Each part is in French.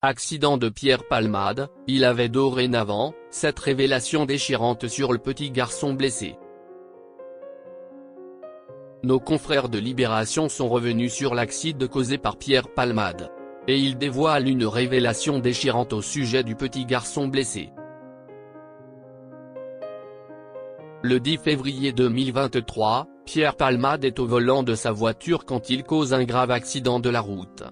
Accident de Pierre Palmade, il avait dorénavant, cette révélation déchirante sur le petit garçon blessé. Nos confrères de Libération sont revenus sur l'accident causé par Pierre Palmade. Et ils dévoilent une révélation déchirante au sujet du petit garçon blessé. Le 10 février 2023, Pierre Palmade est au volant de sa voiture quand il cause un grave accident de la route.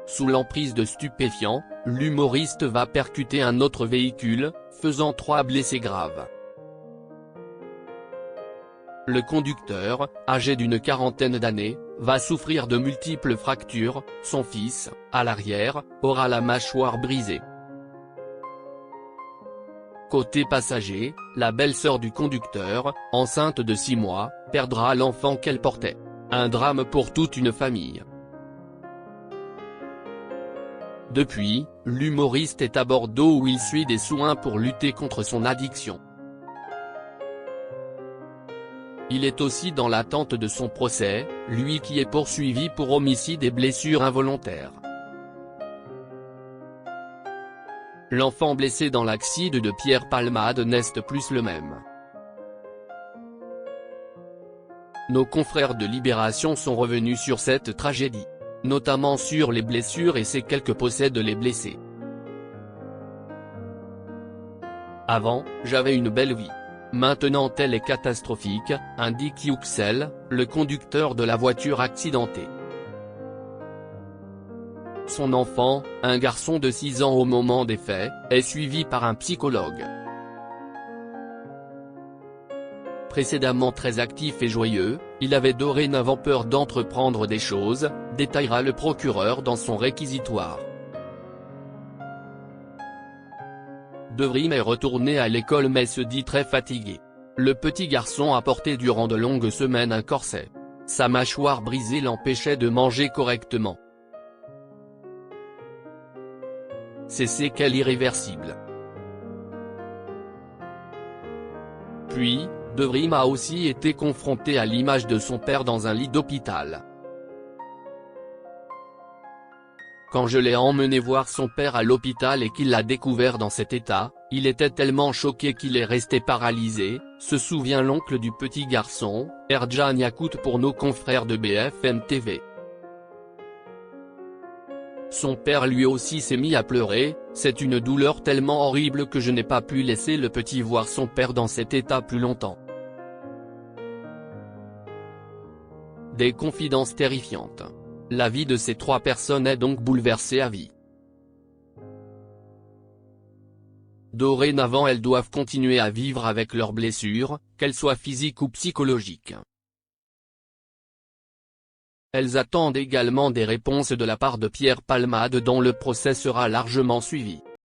Sous l'emprise de stupéfiants, l'humoriste va percuter un autre véhicule, faisant 3 blessés graves. Le conducteur, âgé d'une quarantaine d'années, va souffrir de multiples fractures, son fils, à l'arrière, aura la mâchoire brisée. Côté passager, la belle-sœur du conducteur, enceinte de 6 mois, perdra l'enfant qu'elle portait. Un drame pour toute une famille. Depuis, l'humoriste est à Bordeaux où il suit des soins pour lutter contre son addiction. Il est aussi dans l'attente de son procès, lui qui est poursuivi pour homicide et blessures involontaires. L'enfant blessé dans l'accident de Pierre Palmade n'est plus le même. Nos confrères de Libération sont revenus sur cette tragédie, notamment sur les blessures et séquelles que possèdent les blessés. Avant, j'avais une belle vie. Maintenant elle est catastrophique, indique Yuxel, le conducteur de la voiture accidentée. Son enfant, un garçon de 6 ans au moment des faits, est suivi par un psychologue. Précédemment très actif et joyeux, il avait dorénavant peur d'entreprendre des choses, détaillera le procureur dans son réquisitoire. Devrim est retourné à l'école mais se dit très fatigué. Le petit garçon a porté durant de longues semaines un corset. Sa mâchoire brisée l'empêchait de manger correctement. Ces séquelles irréversibles. Puis, Devrim a aussi été confronté à l'image de son père dans un lit d'hôpital. Quand je l'ai emmené voir son père à l'hôpital et qu'il l'a découvert dans cet état, il était tellement choqué qu'il est resté paralysé, se souvient l'oncle du petit garçon, Erjan Yakout pour nos confrères de BFM TV. Son père lui aussi s'est mis à pleurer, c'est une douleur tellement horrible que je n'ai pas pu laisser le petit voir son père dans cet état plus longtemps. Des confidences terrifiantes. La vie de ces 3 personnes est donc bouleversée à vie. Dorénavant elles doivent continuer à vivre avec leurs blessures, qu'elles soient physiques ou psychologiques. Elles attendent également des réponses de la part de Pierre Palmade dont le procès sera largement suivi.